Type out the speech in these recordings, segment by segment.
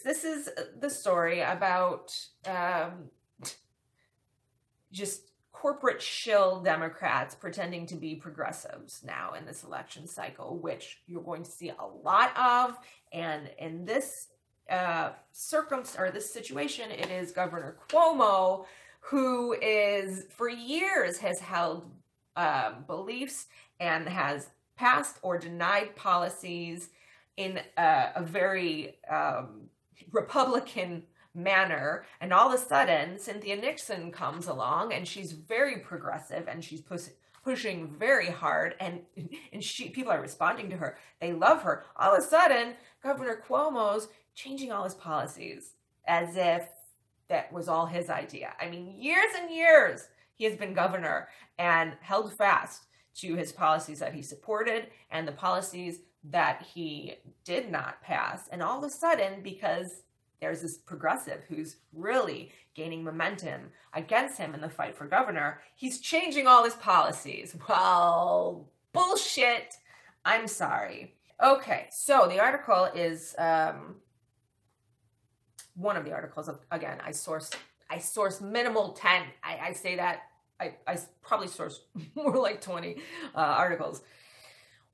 This is the story about just corporate shill Democrats pretending to be progressives now in this election cycle, which you're going to see a lot of. And in this circumstance, or this situation, it is Governor Cuomo, who is for years has held beliefs and has passed or denied policies in a very Republican manner, and all of a sudden Cynthia Nixon comes along and she's very progressive and she's pushing very hard, and people are responding to her. They love her. All of a sudden, Governor Cuomo's changing all his policies as if that was all his idea. I mean, years and years he has been governor and held fast to his policies that he supported and the policies that he did not pass. And all of a sudden, because there's this progressive who's really gaining momentum against him in the fight for governor, he's changing all his policies. Well, bullshit. I'm sorry. Okay, so the article is one of the articles. Again, I source minimal 10. I say that. I probably source more like 20 articles.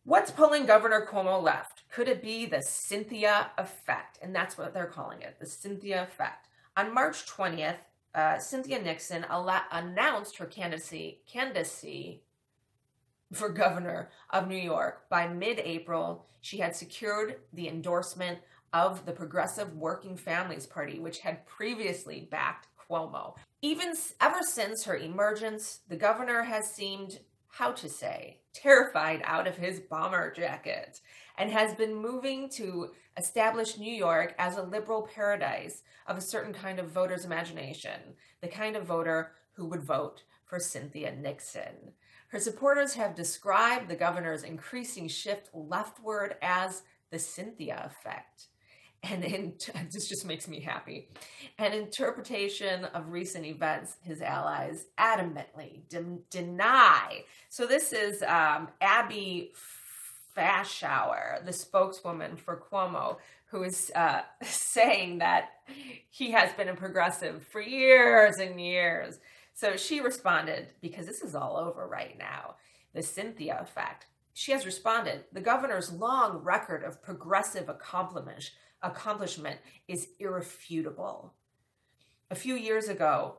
What's pulling Governor Cuomo left? Could it be the Cynthia Effect? And that's what they're calling it, the Cynthia Effect. On March 20th, Cynthia Nixon announced her candidacy for governor of New York. By mid-April, she had secured the endorsement of the Progressive Working Families Party, which had previously backed Cuomo. Ever since her emergence, the governor has seemed, how to say, terrified out of his bomber jacket, and has been moving to establish New York as a liberal paradise of a certain kind of voter's imagination, the kind of voter who would vote for Cynthia Nixon. Her supporters have described the governor's increasing shift leftward as the Cynthia Effect. And this just makes me happy. An interpretation of recent events his allies adamantly deny. So this is Abby Fashauer, the spokeswoman for Cuomo, who is saying that he has been a progressive for years and years. So she responded, because this is all over right now, the Cynthia Effect. She has responded, the governor's long record of progressive accomplishment is irrefutable. A few years ago,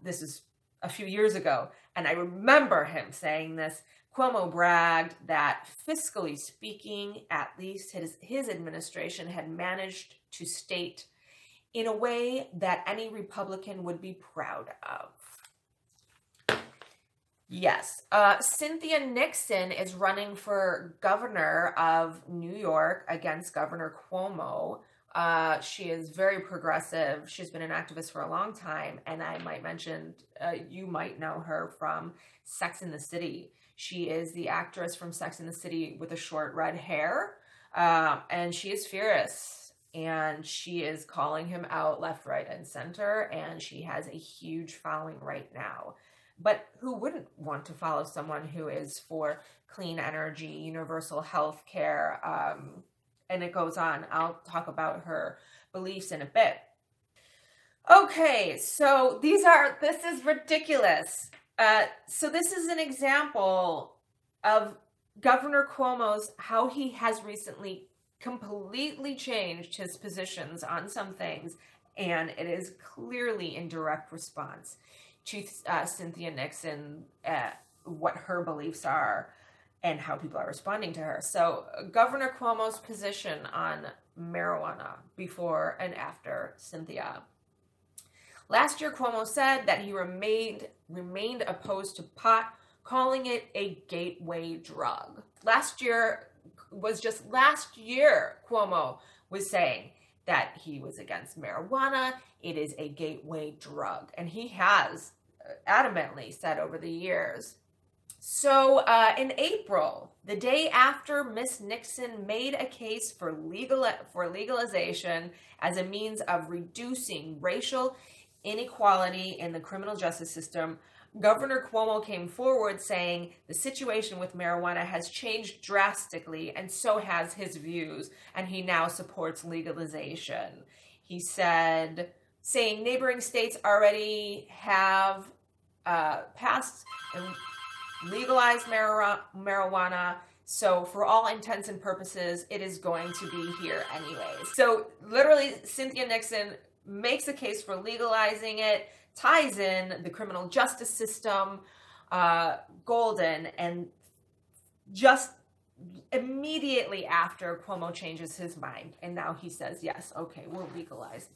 this is a few years ago, and I remember him saying this, Cuomo bragged that, fiscally speaking, at least his administration had managed to state in a way that any Republican would be proud of. Yes, Cynthia Nixon is running for governor of New York against Governor Cuomo. She is very progressive. She's been an activist for a long time, and I might mention, you might know her from Sex and the City. She is the actress from Sex and the City with the short red hair, and she is fierce, and she is calling him out left, right, and center, and she has a huge following right now. But who wouldn't want to follow someone who is for clean energy, universal health care, and it goes on. I'll talk about her beliefs in a bit. Okay, so this is ridiculous. So this is an example of Governor Cuomo's, how he has recently completely changed his positions on some things, and it is clearly in direct response to Cynthia Nixon, what her beliefs are and how people are responding to her. So Governor Cuomo's position on marijuana before and after Cynthia. Last year, Cuomo said that he remained opposed to pot, calling it a gateway drug. Last year, Cuomo was saying that he was against marijuana. It is a gateway drug. And he has adamantly said over the years. So in April, the day after Miss Nixon made a case for legalization as a means of reducing racial inequality in the criminal justice system, Governor Cuomo came forward saying the situation with marijuana has changed drastically, and so has his views, and he now supports legalization. He said, saying neighboring states already have passed and legalized marijuana, so for all intents and purposes, it is going to be here anyways. So literally, Cynthia Nixon makes a case for legalizing it, ties in the criminal justice system, golden, and just immediately after, Cuomo changes his mind, and now he says, yes, okay, we'll legalize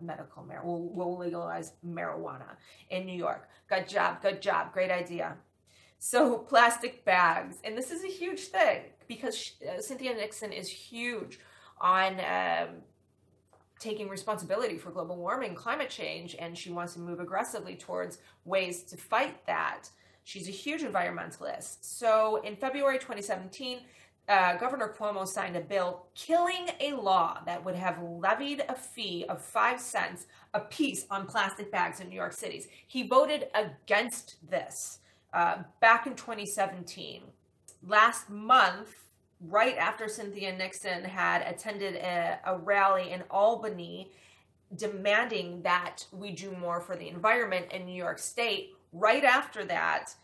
medical marijuana. We'll legalize marijuana in New York. Good job, great idea. So plastic bags, and this is a huge thing because Cynthia Nixon is huge on taking responsibility for global warming, climate change, and she wants to move aggressively towards ways to fight that. She's a huge environmentalist. So in February 2017, Governor Cuomo signed a bill killing a law that would have levied a fee of 5 cents a piece on plastic bags in New York City. He voted against this back in 2017. Last month, right after Cynthia Nixon had attended a rally in Albany demanding that we do more for the environment in New York State, right after that,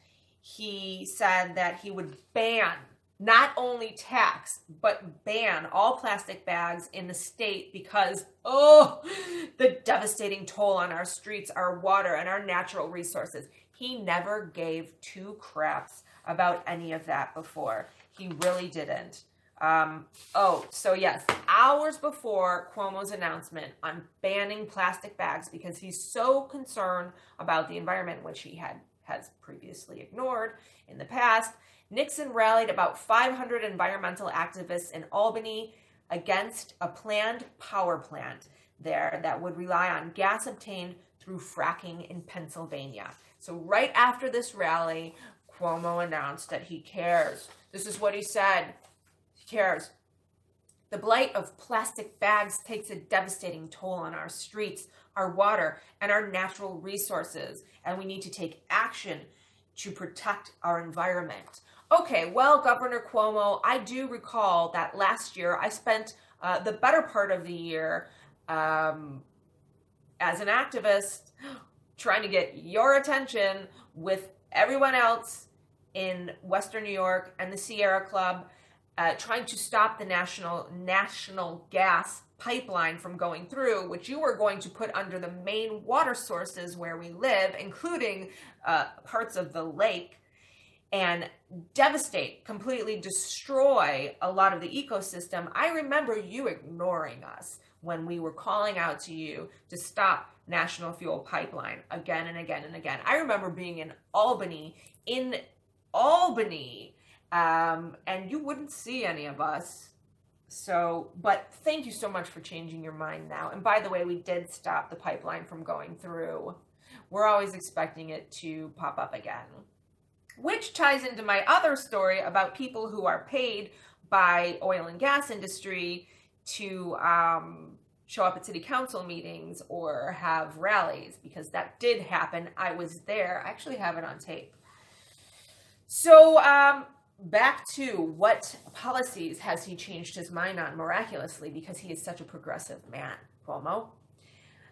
he said that he would ban, not only tax, but ban all plastic bags in the state because, the devastating toll on our streets, our water, and our natural resources. He never gave two craps about any of that before. He really didn't. So yes, hours before Cuomo's announcement on banning plastic bags because he's so concerned about the environment, which he has previously ignored in the past, Nixon rallied about 500 environmental activists in Albany against a planned power plant there that would rely on gas obtained through fracking in Pennsylvania. So right after this rally, Cuomo announced that he cares. This is what he said. He cares. The blight of plastic bags takes a devastating toll on our streets, our water, and our natural resources, and we need to take action to protect our environment. Okay, well, Governor Cuomo, I do recall that last year I spent the better part of the year as an activist trying to get your attention with everyone else in Western New York and the Sierra Club, trying to stop the national gas pipeline from going through, which you were going to put under the main water sources where we live, including parts of the lake, and devastate, completely destroy a lot of the ecosystem. I remember you ignoring us when we were calling out to you to stop National Fuel Pipeline again and again and again. I remember being in Albany, and you wouldn't see any of us. So, but thank you so much for changing your mind now. And by the way, we did stop the pipeline from going through. We're always expecting it to pop up again. Which ties into my other story about people who are paid by oil and gas industry to show up at city council meetings or have rallies, because that did happen. I was there. I actually have it on tape. So back to what policies has he changed his mind on miraculously because he is such a progressive man, Cuomo?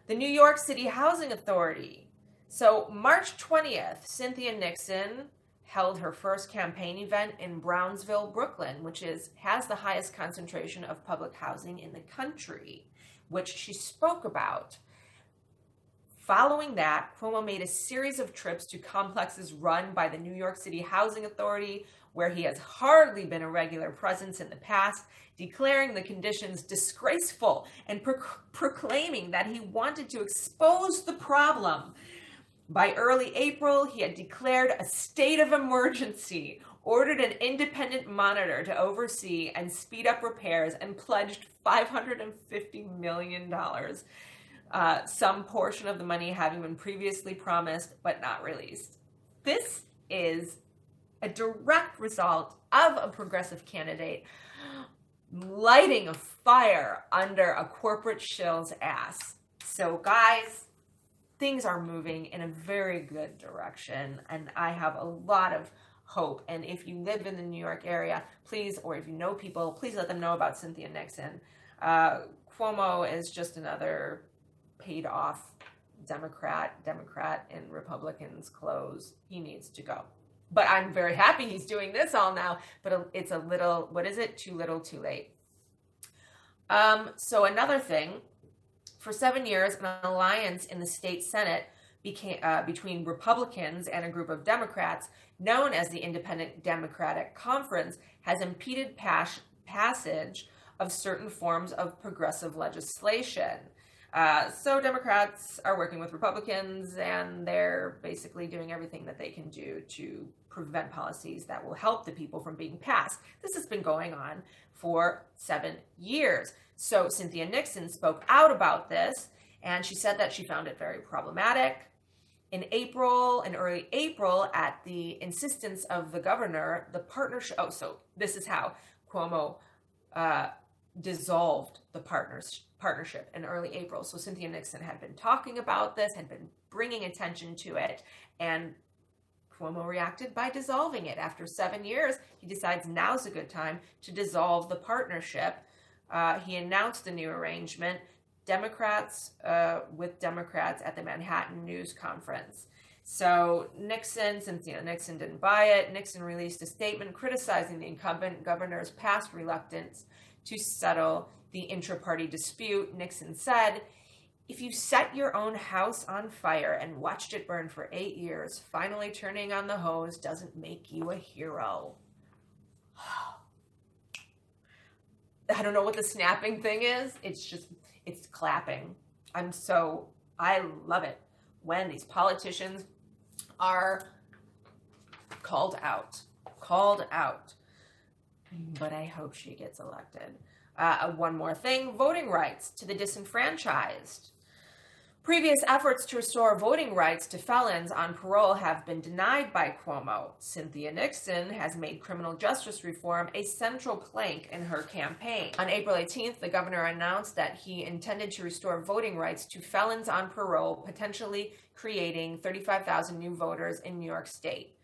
The New York City Housing Authority. So March 20th, Cynthia Nixon held her first campaign event in Brownsville, Brooklyn, which has the highest concentration of public housing in the country, which she spoke about. Following that, Cuomo made a series of trips to complexes run by the New York City Housing Authority, where he has hardly been a regular presence in the past, declaring the conditions disgraceful and proclaiming that he wanted to expose the problem. By early April, he had declared a state of emergency, ordered an independent monitor to oversee and speed up repairs, and pledged $550 million. Some portion of the money having been previously promised but not released. This is a direct result of a progressive candidate lighting a fire under a corporate shill's ass. So guys, things are moving in a very good direction, and I have a lot of hope. And if you live in the New York area, please, or if you know people, please let them know about Cynthia Nixon. Cuomo is just another paid off Democrat in Republicans' clothes. He needs to go. But I'm very happy he's doing this all now, but it's a little, what is it? Too little, too late. So another thing, for 7 years, an alliance in the state Senate between Republicans and a group of Democrats, known as the Independent Democratic Conference, has impeded passage of certain forms of progressive legislation. So Democrats are working with Republicans, and they're basically doing everything that they can do to prevent policies that will help the people from being passed. This has been going on for 7 years. So Cynthia Nixon spoke out about this, and she said that she found it very problematic. In early April, at the insistence of the governor, the partnership, so this is how Cuomo dissolved the partnership in early April. So Cynthia Nixon had been talking about this, had been bringing attention to it, and Cuomo reacted by dissolving it. After 7 years, he decides now's a good time to dissolve the partnership. He announced the new arrangement, Democrats with Democrats at the Manhattan News Conference. So Cynthia Nixon didn't buy it. Nixon released a statement criticizing the incumbent governor's past reluctance to settle the intra-party dispute. Nixon said, "If you set your own house on fire and watched it burn for 8 years, finally turning on the hose doesn't make you a hero." I don't know what the snapping thing is. It's clapping. I love it when these politicians are called out. But I hope she gets elected. One more thing, voting rights to the disenfranchised. Previous efforts to restore voting rights to felons on parole have been denied by Cuomo. Cynthia Nixon has made criminal justice reform a central plank in her campaign. On April 18th, the governor announced that he intended to restore voting rights to felons on parole, potentially creating 35,000 new voters in New York State.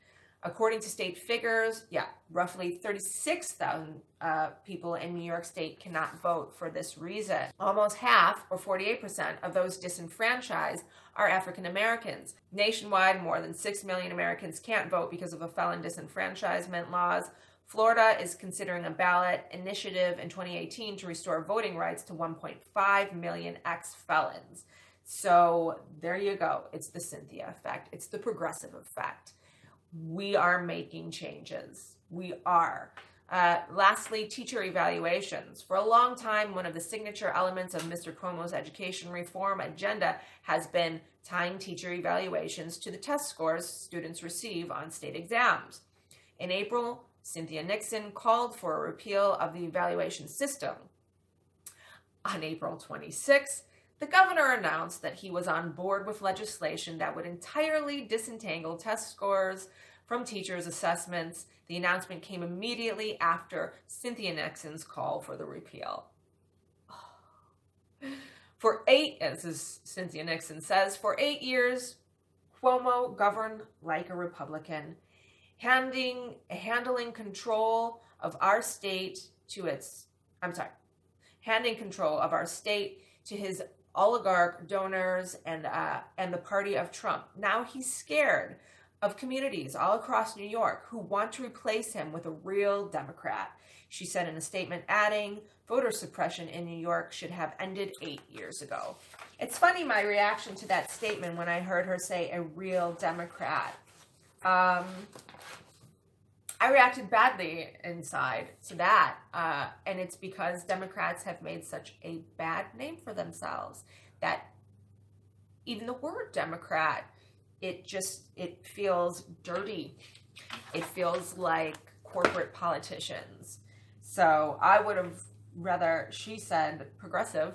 According to state figures, roughly 36,000 people in New York State cannot vote for this reason. Almost half, or 48%, of those disenfranchised are African Americans. Nationwide, more than 6 million Americans can't vote because of a felon disenfranchisement laws. Florida is considering a ballot initiative in 2018 to restore voting rights to 1.5 million ex-felons. So there you go. It's the Cynthia effect. It's the progressive effect. We are making changes. We are. Lastly, teacher evaluations. For a long time, one of the signature elements of Mr. Cuomo's education reform agenda has been tying teacher evaluations to the test scores students receive on state exams. In April, Cynthia Nixon called for a repeal of the evaluation system. On April 26th, the governor announced that he was on board with legislation that would entirely disentangle test scores from teachers' assessments. The announcement came immediately after Cynthia Nixon's call for the repeal. As Cynthia Nixon says, for 8 years, Cuomo governed like a Republican, handing control of our state to his oligarch donors and the party of Trump. Now he's scared of communities all across New York who want to replace him with a real Democrat. She said in a statement, adding, voter suppression in New York should have ended 8 years ago. It's funny, my reaction to that statement when I heard her say a real Democrat. I reacted badly inside to that, and it's because Democrats have made such a bad name for themselves that even the word Democrat, it feels dirty. It feels like corporate politicians. So I would have rather she said progressive.